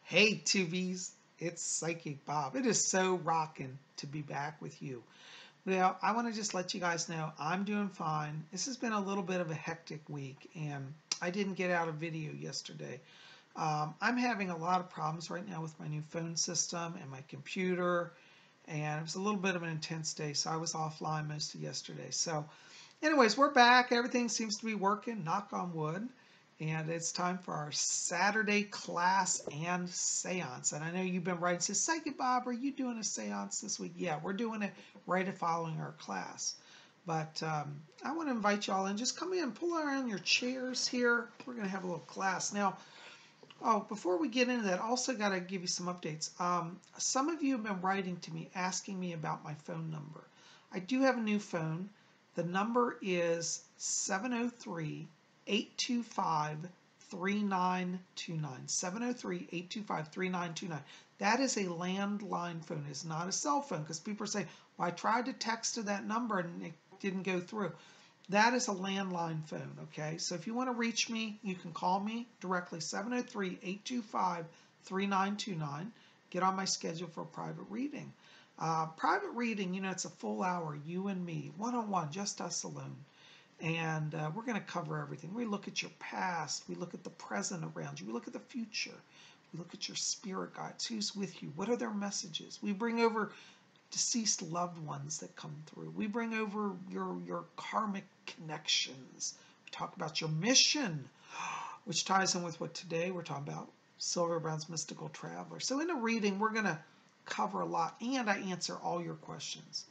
Hey, Tubies, it's Psychic Bob. It is so rocking to be back with you. Well, I want to just let you guys know I'm doing fine. This has been a little bit of a hectic week, and I didn't get out a video yesterday. I'm having a lot of problems right now with my new phone system and my computer, and it was a little bit of an intense day, so I was offline most of yesterday. So, anyways, we're back. Everything seems to be working, knock on wood. And it's time for our Saturday class and seance. And I know you've been writing, says, Psychic Bob, are you doing a seance this week? Yeah, we're doing it right at following our class. But I want to invite you all in. Just come in, pull around your chairs here. We're going to have a little class. Now, before we get into that, also got to give you some updates. Some of you have been writing to me, asking me about my phone number. I do have a new phone. The number is 703 825 3929. 703 825 3929. That is a landline phone. It's not a cell phone because people say, well, I tried to text to that number and it didn't go through. That is a landline phone, okay? So if you want to reach me, you can call me directly, 703 825 3929. Get on my schedule for a private reading. Private reading, it's a full hour, you and me, one-on-one, just us alone. And we're going to cover everything. We look at your past. We look at the present around you. We look at the future. We look at your spirit guides. Who's with you? What are their messages? We bring over deceased loved ones that come through. We bring over your karmic connections. We talk about your mission, which ties in with what today we're talking about, Sylvia Browne's Mystical Traveler. So in a reading, we're going to cover a lot, and I answer all your questions.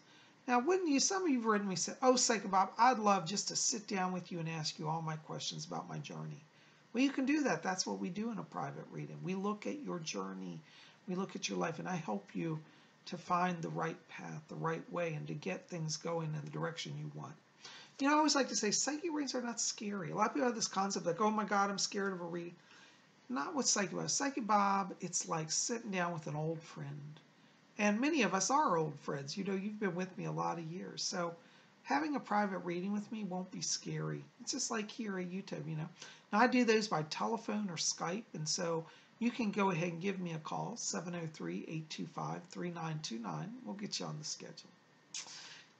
Now, wouldn't you, some of you have written me, said, oh, Psychic Bob, I'd love just to sit down with you and ask you all my questions about my journey. Well, you can do that. That's what we do in a private reading. We look at your journey. We look at your life, and I help you to find the right path, the right way, and to get things going in the direction you want. I always like to say psychic readings are not scary. A lot of people have this concept like, oh my God, I'm scared of a reading. Not what Psychic Bob. Psychic Bob, it's like sitting down with an old friend. And many of us are old friends. You've been with me a lot of years. So having a private reading with me won't be scary. It's just like here at YouTube, Now, I do those by telephone or Skype. And so you can go ahead and give me a call, 703-825-3929. We'll get you on the schedule.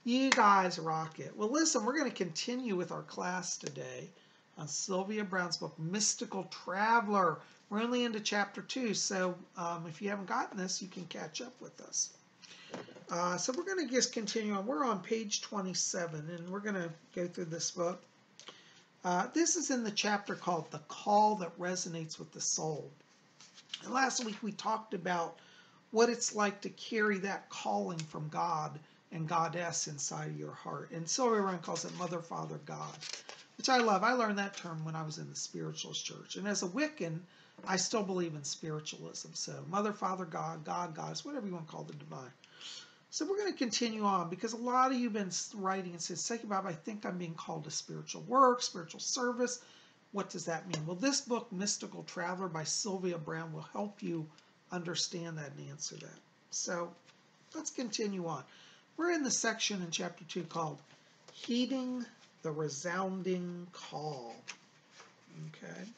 You guys rock it. Well, listen, we're going to continue with our class today on Sylvia Browne's book, Mystical Traveler. We're only into chapter 2, so if you haven't gotten this, you can catch up with us. So we're going to just continue on. We're on page 27, and we're going to go through this book. This is in the chapter called The Call That Resonates with the Soul. And last week we talked about what it's like to carry that calling from God and Goddess inside of your heart. And Sylvia Browne calls it Mother, Father, God, which I love. I learned that term when I was in the Spiritualist church. And as a Wiccan, I still believe in spiritualism. So Mother, Father, God, God, Goddess, whatever you want to call the divine. So we're going to continue on because a lot of you have been writing and said, Psychic Bob, I think I'm being called to spiritual work, spiritual service. What does that mean? Well, this book, Mystical Traveler by Sylvia Browne, will help you understand that and answer that. So let's continue on. We're in the section in chapter 2 called Heeding the Resounding Call. Okay.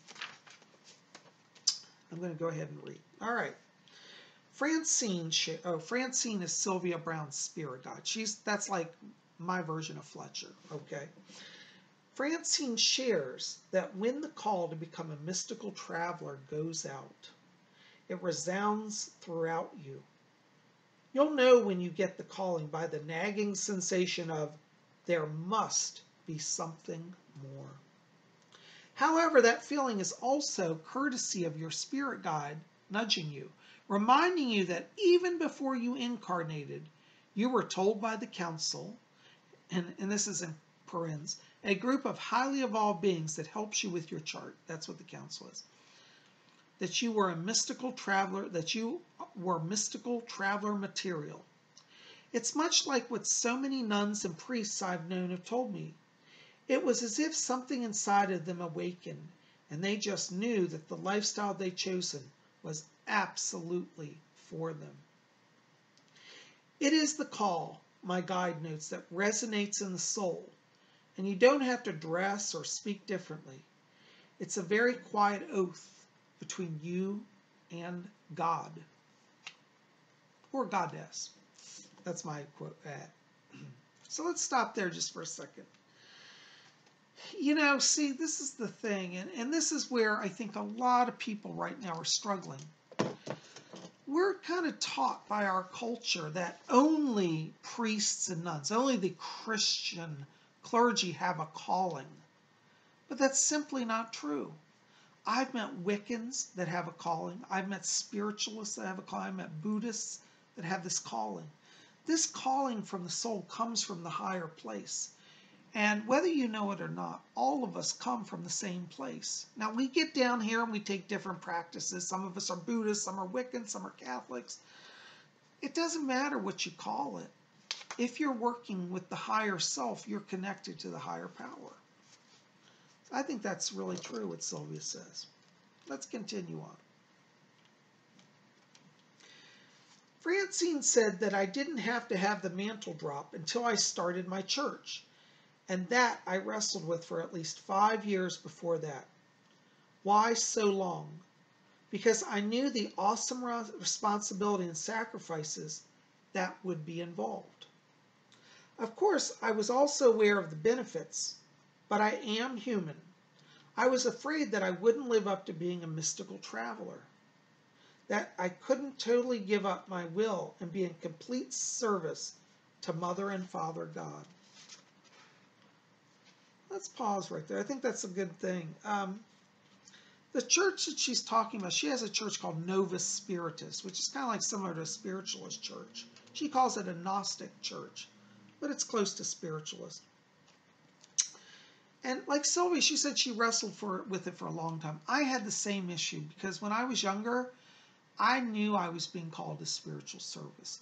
I'm going to go ahead and read. All right. Francine is Sylvia Browne's spirit guide. That's like my version of Fletcher, okay? Francine shares that when the call to become a mystical traveler goes out, it resounds throughout you. You'll know when you get the calling by the nagging sensation of there must be something more. However, that feeling is also courtesy of your spirit guide nudging you, reminding you that even before you incarnated, you were told by the council, and this is in parens, a group of highly evolved beings that helps you with your chart. That's what the council is. That you were a mystical traveler, that you were mystical traveler material. It's much like what so many nuns and priests I've known have told me. It was as if something inside of them awakened, and they just knew that the lifestyle they'd chosen was absolutely for them. It is the call, my guide notes, that resonates in the soul, and you don't have to dress or speak differently. It's a very quiet oath between you and God, or goddess. That's my quote. So let's stop there just for a second. See, this is the thing, and this is where I think a lot of people right now are struggling. We're kind of taught by our culture that only priests and nuns, only the Christian clergy have a calling. But that's simply not true. I've met Wiccans that have a calling. I've met spiritualists that have a calling. I've met Buddhists that have this calling. This calling from the soul comes from the higher place. And whether you know it or not, all of us come from the same place. Now, we get down here and we take different practices. Some of us are Buddhists, some are Wiccans, some are Catholics. It doesn't matter what you call it. If you're working with the higher self, you're connected to the higher power. I think that's really true, what Sylvia says. Let's continue on. Francine said that I didn't have to have the mantle drop until I started my church. And that I wrestled with for at least 5 years before that. Why so long? Because I knew the awesome responsibility and sacrifices that would be involved. Of course, I was also aware of the benefits, but I am human. I was afraid that I wouldn't live up to being a mystical traveler, that I couldn't totally give up my will and be in complete service to Mother and Father God. Let's pause right there. I think that's a good thing. The church that she's talking about, she has a church called Novus Spiritus, which is kind of like similar to a spiritualist church. She calls it a Gnostic church, but it's close to spiritualist. And like Sylvia, she said she wrestled with it for a long time. I had the same issue because when I was younger, I knew I was being called to spiritual service.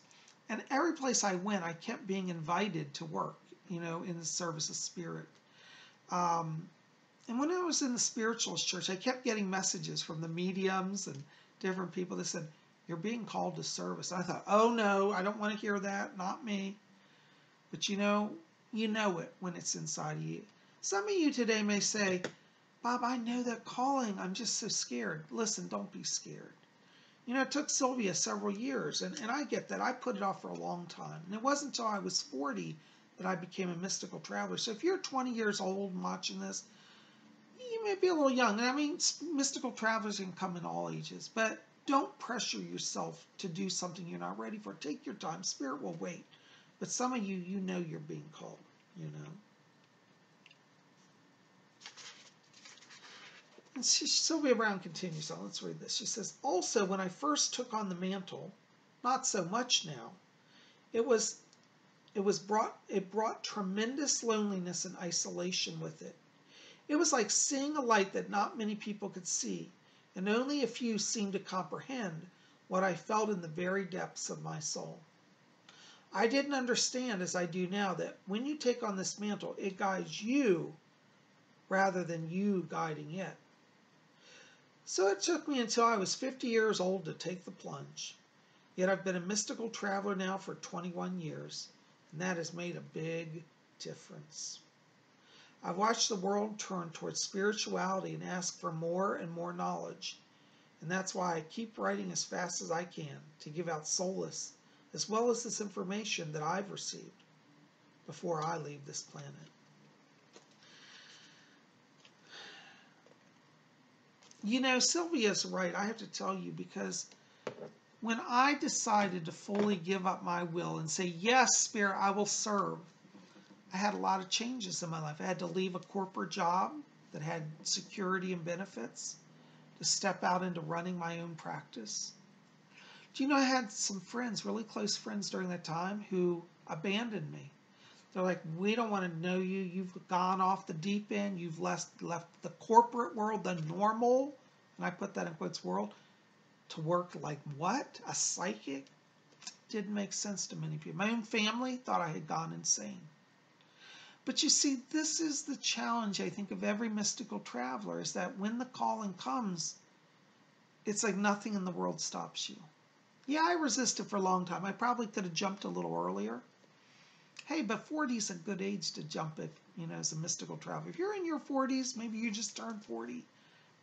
And every place I went, I kept being invited to work, in the service of spirit. And when I was in the spiritualist church, I kept getting messages from the mediums and different people that said, you're being called to service. And I thought, oh no, I don't want to hear that, not me. But you know it when it's inside of you. Some of you today may say, Bob, I know that calling, I'm just so scared. Listen, don't be scared. It took Sylvia several years, and I get that. I put it off for a long time. And it wasn't until I was 40 that I became a mystical traveler. So if you're 20 years old and watching this, you may be a little young. And I mean, mystical travelers can come in all ages, but don't pressure yourself to do something you're not ready for. Take your time. Spirit will wait. But some of you, you're being called, And Sylvia Browne continues on. Let's read this. She says, also, when I first took on the mantle, not so much now, it brought tremendous loneliness and isolation with it. It was like seeing a light that not many people could see, and only a few seemed to comprehend what I felt in the very depths of my soul. I didn't understand, as I do now, that when you take on this mantle, it guides you rather than you guiding it. So it took me until I was 50 years old to take the plunge. Yet I've been a mystical traveler now for 21 years, and that has made a big difference. I've watched the world turn towards spirituality and ask for more and more knowledge, and that's why I keep writing as fast as I can to give out solace, as well as this information that I've received before I leave this planet. Sylvia's right, I have to tell you, because when I decided to fully give up my will and say, yes, Spirit, I will serve, I had a lot of changes in my life. I had to leave a corporate job that had security and benefits to step out into running my own practice. Do you know I had some friends, really close friends during that time, who abandoned me. They're like, we don't want to know you. You've gone off the deep end. You've left the corporate world, the normal, and I put that in quotes, world, to work like what? A psychic? Didn't make sense to many people. My own family thought I had gone insane. But you see, this is the challenge, I think, of every mystical traveler, is that when the calling comes, it's like nothing in the world stops you. Yeah, I resisted for a long time. I probably could have jumped a little earlier. Hey, but 40 is a good age to jump it, as a mystical traveler. If you're in your 40s, maybe you just turned 40,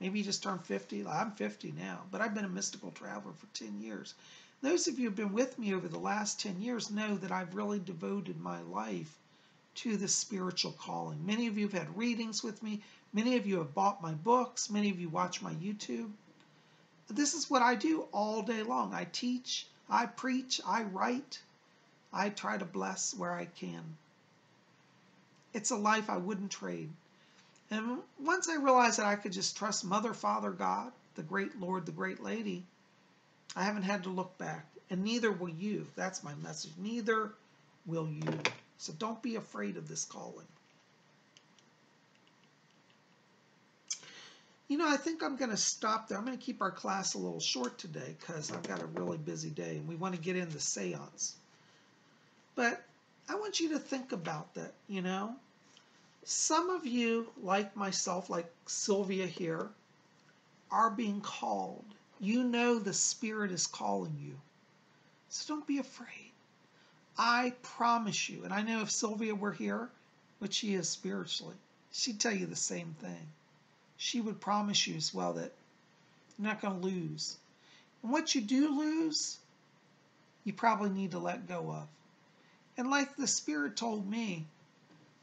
Maybe you just turned 50. I'm 50 now, but I've been a mystical traveler for 10 years. Those of you who have been with me over the last 10 years know that I've really devoted my life to the spiritual calling. Many of you have had readings with me. Many of you have bought my books. Many of you watch my YouTube. This is what I do all day long. I teach, I preach, I write. I try to bless where I can. It's a life I wouldn't trade. And once I realized that I could just trust Mother, Father, God, the great Lord, the great lady, I haven't had to look back. And neither will you. That's my message. Neither will you. So don't be afraid of this calling. You know, I think I'm going to stop there. I'm going to keep our class a little short today because I've got a really busy day and we want to get into seance. But I want you to think about that, you know. Some of you, like myself, like Sylvia here, are being called. You know the Spirit is calling you. So don't be afraid. I promise you, and I know if Sylvia were here, which she is spiritually, she'd tell you the same thing. She would promise you as well that you're not going to lose. And what you do lose, you probably need to let go of. And like the Spirit told me,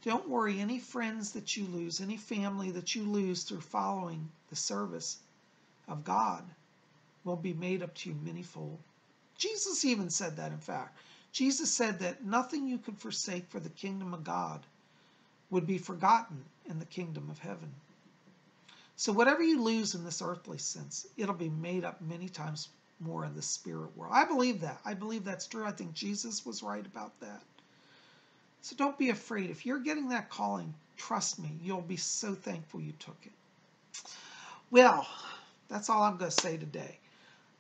don't worry, any friends that you lose, any family that you lose through following the service of God will be made up to you manyfold. Jesus even said that, in fact. Jesus said that nothing you could forsake for the kingdom of God would be forgotten in the kingdom of heaven. So whatever you lose in this earthly sense, it'll be made up many times more in the spirit world. I believe that. I believe that's true. I think Jesus was right about that. So don't be afraid. If you're getting that calling, trust me, you'll be so thankful you took it. Well, that's all I'm going to say today.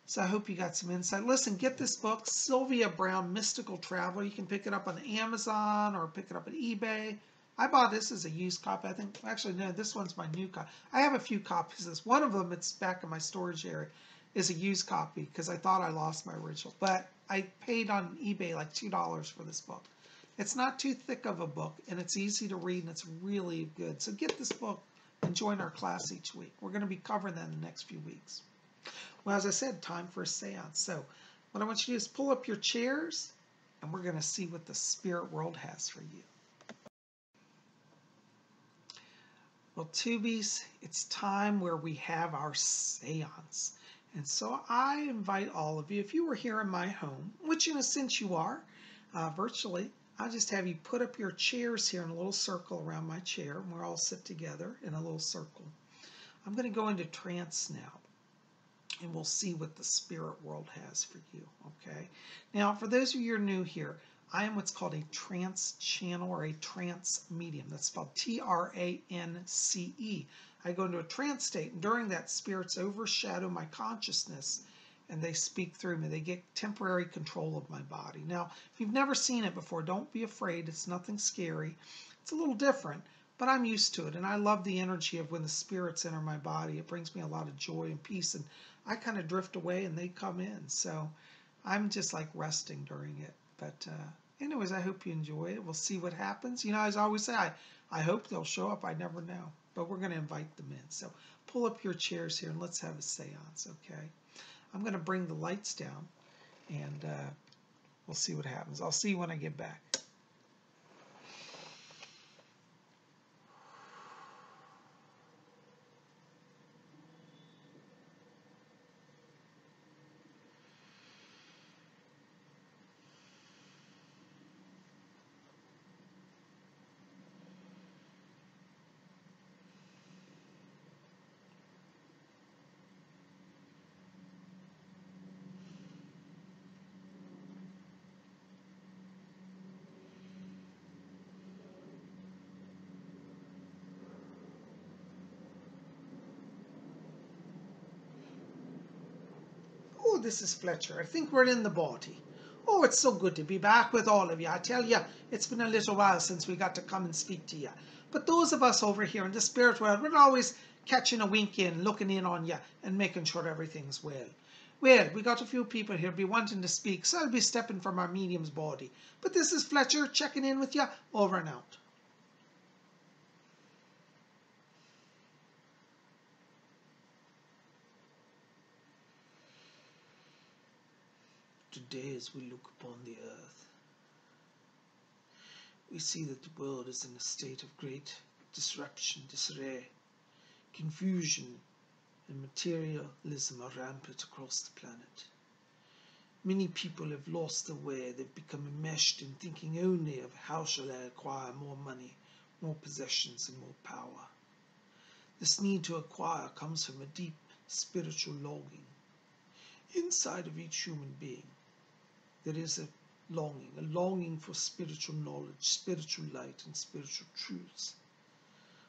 So I hope you got some insight. Listen, get this book, Sylvia Browne, Mystical Traveler. You can pick it up on Amazon or pick it up at eBay. I bought this as a used copy. I think, actually, no, this one's my new copy. I have a few copies of this. One of them, it's back in my storage area, is a used copy because I thought I lost my original. But I paid on eBay like $2 for this book. It's not too thick of a book, and it's easy to read, and it's really good. So get this book and join our class each week. We're going to be covering that in the next few weeks. Well, as I said, time for a seance. So what I want you to do is pull up your chairs, and we're going to see what the spirit world has for you. Well, Tubies, it's time where we have our seance. And so I invite all of you, if you were here in my home, which in a sense you are, virtually, I'll just have you put up your chairs here in a little circle around my chair, and we'll all sit together in a little circle. I'm going to go into trance now, and we'll see what the spirit world has for you, okay? Now, for those of you who are new here, I am what's called a trance channel or a trance medium. That's spelled T-R-A-N-C-E. I go into a trance state, and during that, spirits overshadow my consciousness, and they speak through me. They get temporary control of my body. Now, if you've never seen it before, don't be afraid. It's nothing scary. It's a little different, but I'm used to it, and I love the energy of when the spirits enter my body. It brings me a lot of joy and peace, and I kind of drift away, and they come in. So I'm just like resting during it. But anyways, I hope you enjoy it. We'll see what happens. You know, as I always say, I hope they'll show up. I never know. But we're going to invite them in. So pull up your chairs here, and let's have a seance, okay? I'm going to bring the lights down, and we'll see what happens. I'll see you when I get back. Oh, this is Fletcher. I think we're in the body. Oh, it's so good to be back with all of you. I tell you, it's been a little while since we got to come and speak to you. But those of us over here in the spirit world, we're always catching a wink in, looking in on you, and making sure everything's well. Well, we got a few people here be wanting to speak, so I'll be stepping from our medium's body. But this is Fletcher checking in with you. Over and out. Today, as we look upon the earth, we see that the world is in a state of great disruption, disarray, confusion, and materialism are rampant across the planet. Many people have lost their way. They've become enmeshed in thinking only of how shall I acquire more money, more possessions, and more power. This need to acquire comes from a deep spiritual longing. Inside of each human being, there is a longing for spiritual knowledge, spiritual light, and spiritual truths.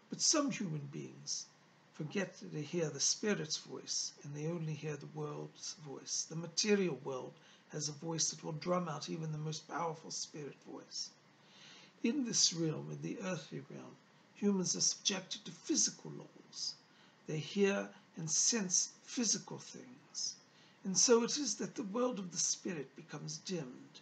But some human beings forget that they hear the Spirit's voice, and they only hear the world's voice. The material world has a voice that will drum out even the most powerful spirit voice. In this realm, in the earthly realm, humans are subjected to physical laws. They hear and sense physical things. And so it is that the world of the spirit becomes dimmed,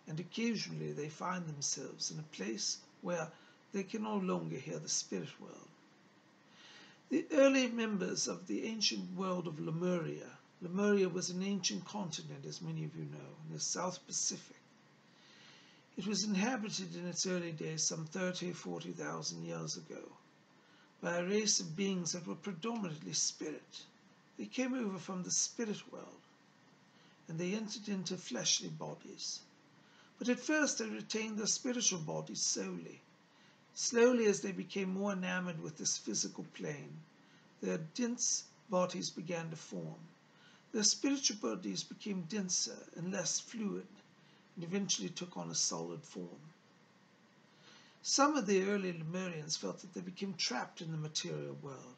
and occasionally they find themselves in a place where they can no longer hear the spirit world. The early members of the ancient world of Lemuria. Lemuria was an ancient continent, as many of you know, in the South Pacific. It was inhabited in its early days some 30,000 or 40,000 years ago by a race of beings that were predominantly spirit. They came over from the spirit world, and they entered into fleshly bodies. But at first they retained their spiritual bodies solely. Slowly, as they became more enamored with this physical plane, their dense bodies began to form. Their spiritual bodies became denser and less fluid, and eventually took on a solid form. Some of the early Lemurians felt that they became trapped in the material world.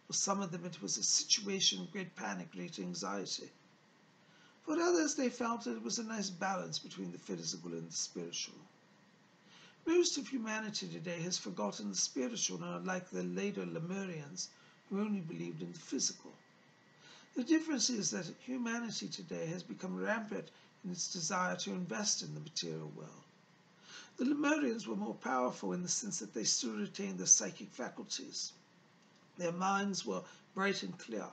For some of them it was a situation of great panic, great anxiety. For others they felt that it was a nice balance between the physical and the spiritual. Most of humanity today has forgotten the spiritual and are like the later Lemurians who only believed in the physical. The difference is that humanity today has become rampant in its desire to invest in the material world. The Lemurians were more powerful in the sense that they still retained their psychic faculties. Their minds were bright and clear.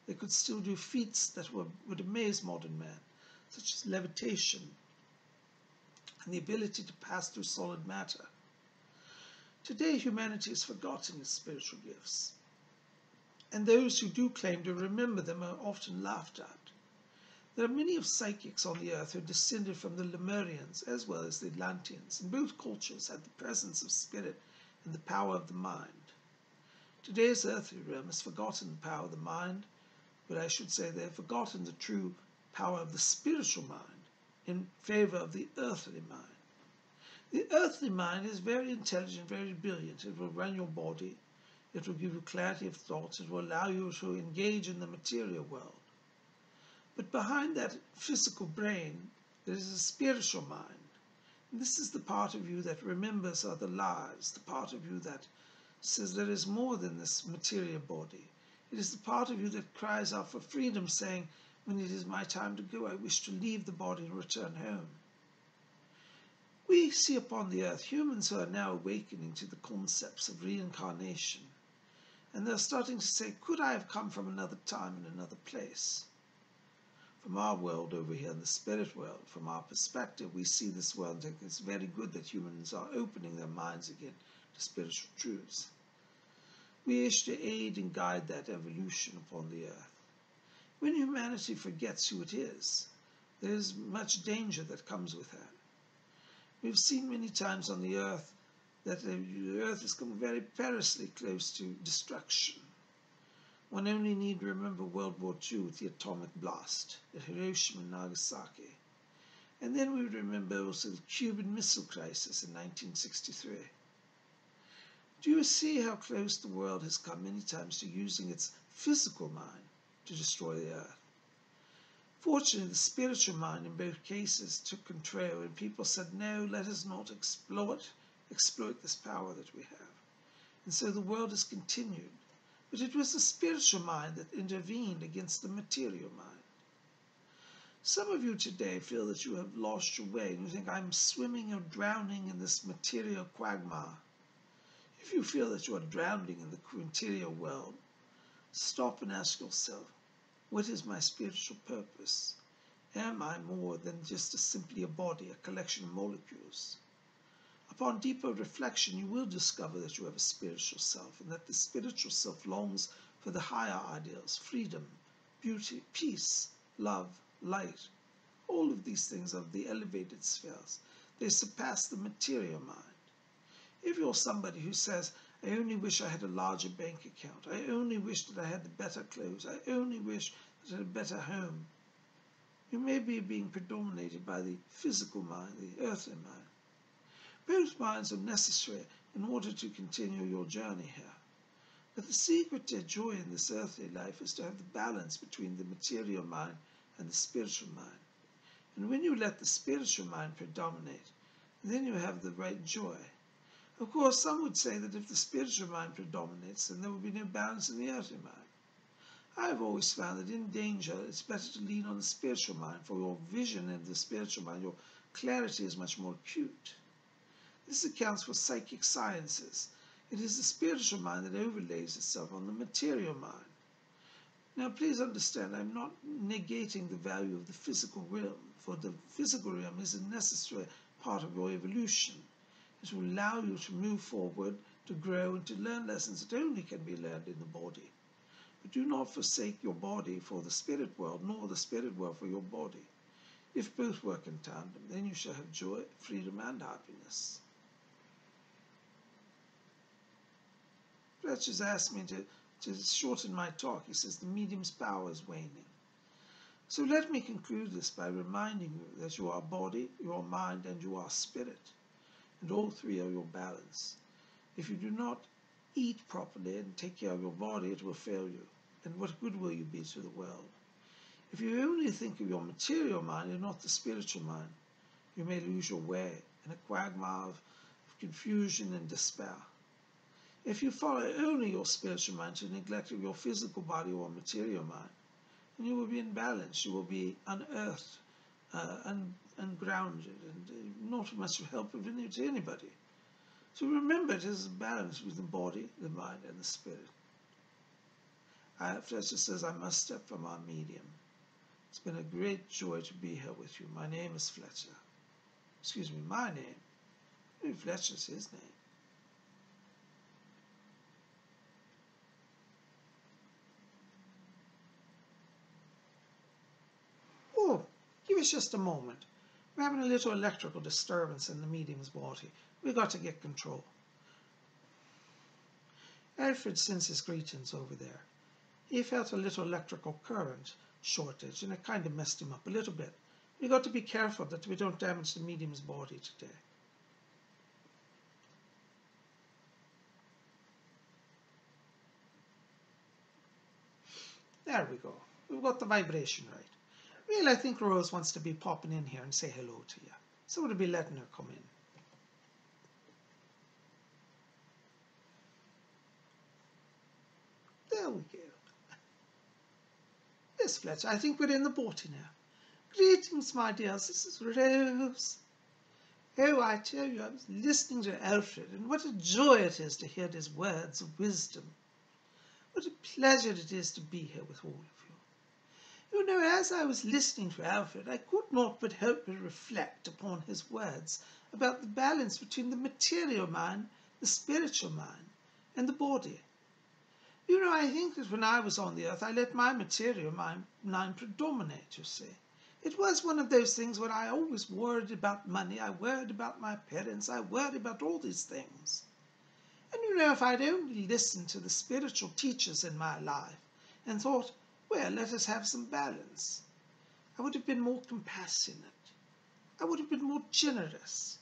They could still do feats that would amaze modern man, such as levitation and the ability to pass through solid matter. Today, humanity has forgotten its spiritual gifts, and those who do claim to remember them are often laughed at. There are many of psychics on the earth who descended from the Lemurians as well as the Atlanteans, and both cultures had the presence of spirit and the power of the mind. Today's earthly realm has forgotten the power of the mind, but I should say they have forgotten the true power of the spiritual mind in favor of the earthly mind. The earthly mind is very intelligent, very brilliant. It will run your body. It will give you clarity of thought. It will allow you to engage in the material world. But behind that physical brain, there is a spiritual mind. And this is the part of you that remembers other lives, the part of you that says there is more than this material body. It is the part of you that cries out for freedom, saying, when it is my time to go, I wish to leave the body and return home. We see upon the earth humans who are now awakening to the concepts of reincarnation. And they're starting to say, could I have come from another time and another place? From our world over here in the spirit world, from our perspective, we see this world and think it's very good that humans are opening their minds again to spiritual truths. We wish to aid and guide that evolution upon the earth. When humanity forgets who it is, there is much danger that comes with that. We've seen many times on the earth that the earth has come very perilously close to destruction. One only need remember World War II with the atomic blast at Hiroshima and Nagasaki. And then we remember also the Cuban Missile Crisis in 1963. Do you see how close the world has come many times to using its physical mind to destroy the earth? Fortunately, the spiritual mind in both cases took control, and people said, no, let us not exploit this power that we have. And so the world has continued. But it was the spiritual mind that intervened against the material mind. Some of you today feel that you have lost your way, and you think, I'm swimming or drowning in this material quagmire. If you feel that you are drowning in the material world, stop and ask yourself, what is my spiritual purpose? Am I more than just simply a body, a collection of molecules? Upon deeper reflection, you will discover that you have a spiritual self, and that the spiritual self longs for the higher ideals, freedom, beauty, peace, love, light. All of these things are the elevated spheres. They surpass the material mind. If you're somebody who says, I only wish I had a larger bank account, I only wish that I had the better clothes, I only wish that I had a better home, you may be being predominated by the physical mind, the earthly mind. Both minds are necessary in order to continue your journey here. But the secret to joy in this earthly life is to have the balance between the material mind and the spiritual mind. And when you let the spiritual mind predominate, then you have the right joy. Of course, some would say that if the spiritual mind predominates, then there will be no balance in the earthly mind. I have always found that in danger, it's better to lean on the spiritual mind, for your vision in the spiritual mind, your clarity is much more acute. This accounts for psychic sciences. It is the spiritual mind that overlays itself on the material mind. Now, please understand, I'm not negating the value of the physical realm, for the physical realm is a necessary part of your evolution. It will allow you to move forward, to grow, and to learn lessons that only can be learned in the body. But do not forsake your body for the spirit world, nor the spirit world for your body. If both work in tandem, then you shall have joy, freedom, and happiness. Fletcher's asked me to shorten my talk. He says the medium's power is waning. So let me conclude this by reminding you that you are body, you are mind, and you are spirit. And all three are your balance. If you do not eat properly and take care of your body, it will fail you. And what good will you be to the world? If you only think of your material mind and not the spiritual mind, you may lose your way in a quagmire of confusion and despair. If you follow only your spiritual mind to neglect of your physical body or material mind, then you will be in balance, you will be unearthed, ungrounded, and not much help to anybody. So remember, it is a balance between the body, the mind, and the spirit. Fletcher says, I must step from our medium. It's been a great joy to be here with you. My name is Fletcher. Excuse me, my name. Maybe Fletcher's his name. Oh, give us just a moment. We're having a little electrical disturbance in the medium's body. We've got to get control. Alfred sends his greetings over there. He felt a little electrical current shortage, and it kind of messed him up a little bit. We've got to be careful that we don't damage the medium's body today. There we go. We've got the vibration right. Well, I think Rose wants to be popping in here and say hello to you. So we'll be letting her come in. There we go. Yes, Fletcher, I think we're in the body now. Greetings, my dears. This is Rose. Oh, I tell you, I was listening to Alfred, and what a joy it is to hear his words of wisdom. What a pleasure it is to be here with all of you. You know, as I was listening to Alfred, I could not but help to reflect upon his words about the balance between the material mind, the spiritual mind, and the body. You know, I think that when I was on the earth, I let my material mind predominate, you see. It was one of those things where I always worried about money, I worried about my parents, I worried about all these things. And you know, if I'd only listened to the spiritual teachers in my life and thought, well, let us have some balance, I would have been more compassionate. I would have been more generous.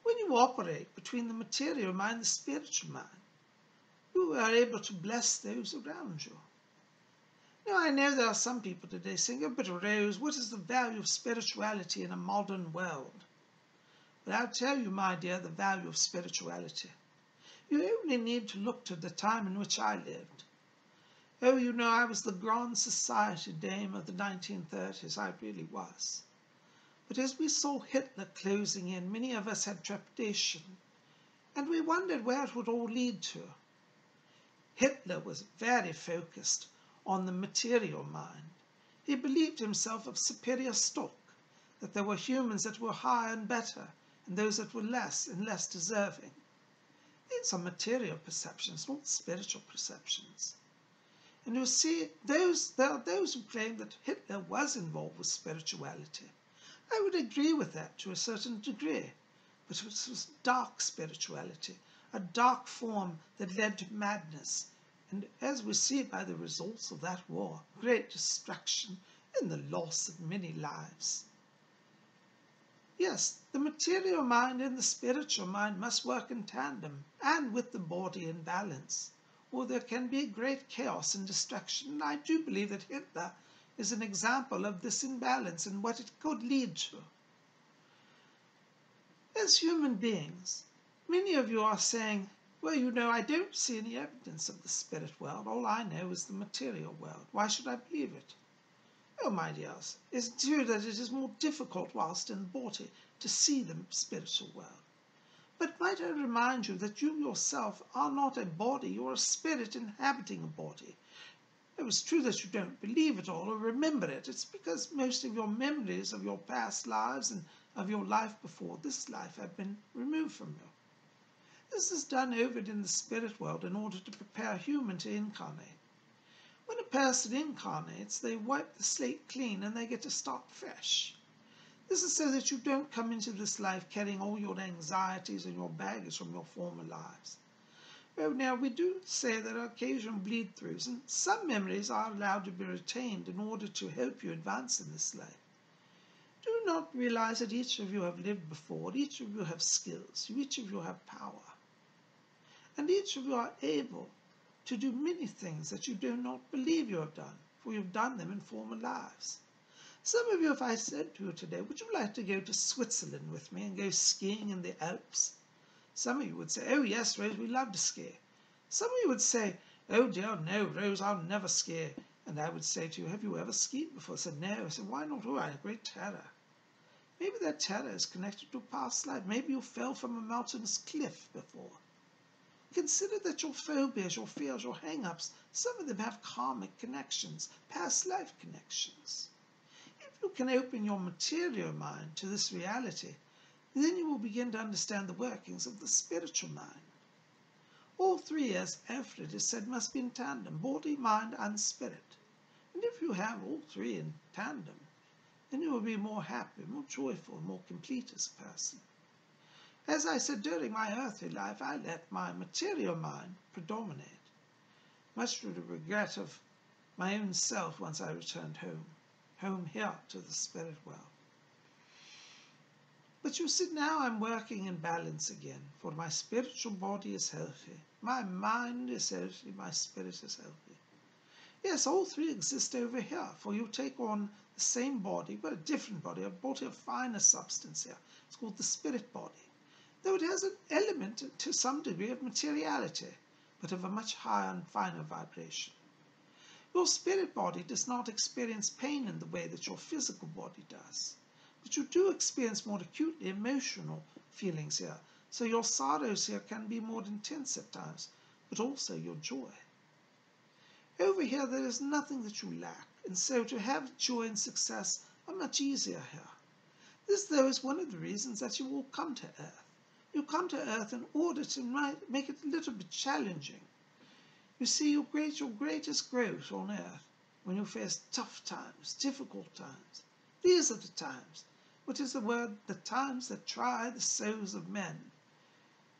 When you operate between the material mind and the spiritual mind, you are able to bless those around you. Now, I know there are some people today saying, oh, but Rose, what is the value of spirituality in a modern world? But I'll tell you, my dear, the value of spirituality. You only need to look to the time in which I lived. Oh, you know, I was the grand society dame of the 1930s. I really was. But as we saw Hitler closing in, many of us had trepidation, and we wondered where it would all lead to. Hitler was very focused on the material mind. He believed himself of superior stock, that there were humans that were higher and better, and those that were less and less deserving. These are material perceptions, not spiritual perceptions. And you see, there are those who claim that Hitler was involved with spirituality. I would agree with that to a certain degree, but it was dark spirituality, a dark form that led to madness, and as we see by the results of that war, great destruction and the loss of many lives. Yes, the material mind and the spiritual mind must work in tandem and with the body in balance, or there can be great chaos and destruction. And I do believe that Hitler is an example of this imbalance and what it could lead to. As human beings, many of you are saying, well, you know, I don't see any evidence of the spirit world. All I know is the material world. Why should I believe it? Oh, my dears, it's true that it is more difficult whilst in the body to see the spiritual world. But might I remind you that you yourself are not a body, you're a spirit inhabiting a body. It was true that you don't believe it all or remember it. It's because most of your memories of your past lives and of your life before this life have been removed from you. This is done over in the spirit world in order to prepare a human to incarnate. When a person incarnates, they wipe the slate clean and they get to start fresh. This is so that you don't come into this life carrying all your anxieties and your baggage from your former lives. Well, now, we do say there are occasional bleed-throughs, and some memories are allowed to be retained in order to help you advance in this life. Do you not realize that each of you have lived before, each of you have skills, each of you have power, and each of you are able to do many things that you do not believe you have done, for you've done them in former lives. Some of you, if I said to you today, would you like to go to Switzerland with me and go skiing in the Alps? Some of you would say, oh yes, Rose, we love to ski. Some of you would say, oh dear, no, Rose, I'll never ski. And I would say to you, have you ever skied before? I said, no. I said, why not? Oh, I had great terror. Maybe that terror is connected to a past life. Maybe you fell from a mountainous cliff before. Consider that your phobias, your fears, your hang-ups, some of them have karmic connections, past life connections. If you can open your material mind to this reality, then you will begin to understand the workings of the spiritual mind. All three, as Alfred has said, must be in tandem, body, mind, and spirit. And if you have all three in tandem, then you will be more happy, more joyful, more complete as a person. As I said, during my earthly life, I let my material mind predominate, much to the regret of my own self once I returned home here to the spirit world. But you see, now I'm working in balance again, for my spiritual body is healthy, my mind is healthy, my spirit is healthy. Yes, all three exist over here, for you take on the same body, but a different body, a body of finer substance here. It's called the spirit body, though it has an element to some degree of materiality, but of a much higher and finer vibration. Your spirit body does not experience pain in the way that your physical body does, but you do experience more acutely emotional feelings here, so your sorrows here can be more intense at times, but also your joy. Over here there is nothing that you lack, and so to have joy and success are much easier here. This, though, is one of the reasons that you will come to Earth. You come to Earth in order to make it a little bit challenging. You see, your greatest growth on Earth, when you face tough times, difficult times, these are the times. What is the word? The times that try the souls of men.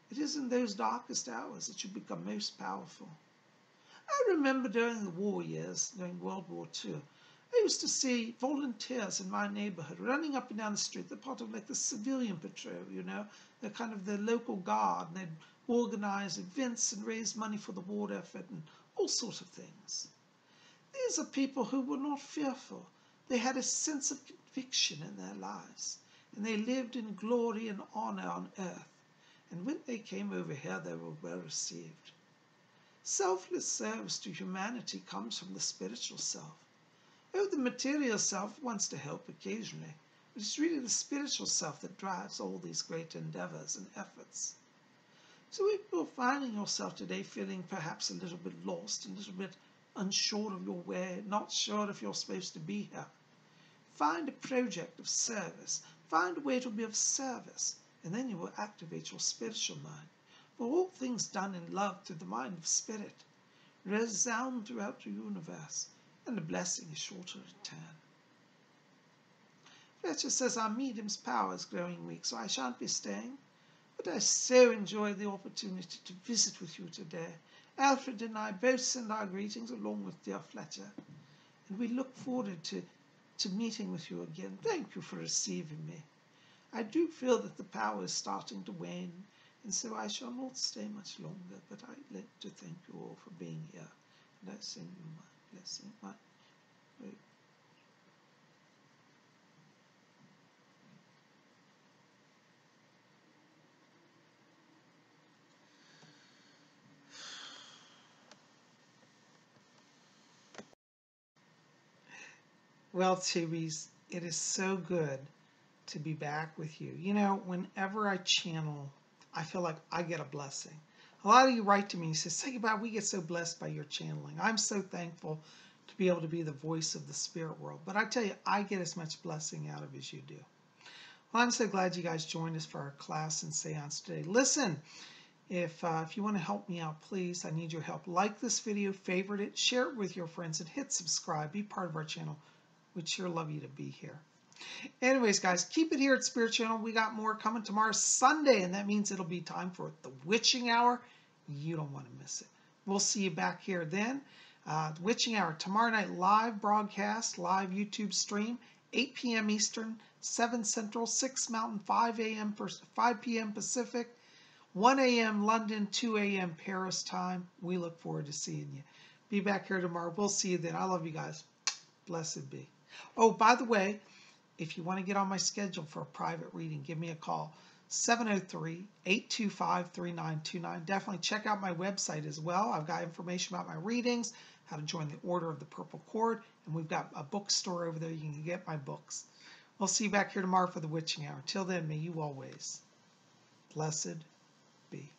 It is in those darkest hours that you become most powerful. I remember during the war years, during World War II, I used to see volunteers in my neighborhood running up and down the street. They're part of like the civilian patrol, you know. They're kind of the local guard, and they'd organize events and raise money for the war effort and all sorts of things. These are people who were not fearful. They had a sense of conviction in their lives, and they lived in glory and honor on earth. And when they came over here, they were well received. Selfless service to humanity comes from the spiritual self. Oh, the material self wants to help occasionally, but it's really the spiritual self that drives all these great endeavors and efforts. So if you're finding yourself today feeling perhaps a little bit lost, a little bit unsure of your way, not sure if you're supposed to be here. Find a project of service. Find a way to be of service, and then you will activate your spiritual mind. For all things done in love through the mind of spirit resound throughout the universe, and the blessing is sure to return. Fletcher says our medium's power is growing weak, so I shan't be staying. But I so enjoyed the opportunity to visit with you today. Alfred and I both send our greetings along with dear Fletcher, and we look forward to meeting with you again. Thank you for receiving me. I do feel that the power is starting to wane, and so I shall not stay much longer, but I'd like to thank you all for being here, and I send you my blessing, my Well, Therese, it is so good to be back with you. You know, whenever I channel, I feel like I get a blessing. A lot of you write to me and say, about we get so blessed by your channeling. I'm so thankful to be able to be the voice of the spirit world. But I tell you, I get as much blessing out of it as you do. Well, I'm so glad you guys joined us for our class and seance today. Listen, if you want to help me out, please, I need your help. Like this video, favorite it, share it with your friends, and hit subscribe. Be part of our channel. We'd sure love you to be here. Anyways, guys, keep it here at Spirit Channel. We got more coming tomorrow, Sunday, and that means it'll be time for the Witching Hour. You don't want to miss it. We'll see you back here then. The Witching Hour, tomorrow night, live broadcast, live YouTube stream, 8 p.m. Eastern, 7 Central, 6 Mountain, 5 p.m. Pacific, 1 a.m. London, 2 a.m. Paris time. We look forward to seeing you. Be back here tomorrow. We'll see you then. I love you guys. Blessed be. Oh, by the way, if you want to get on my schedule for a private reading, give me a call, 703-825-3929. Definitely check out my website as well. I've got information about my readings, how to join the Order of the Purple Cord, and we've got a bookstore over there. You can get my books. We'll see you back here tomorrow for the Witching Hour. Till then, may you always blessed be.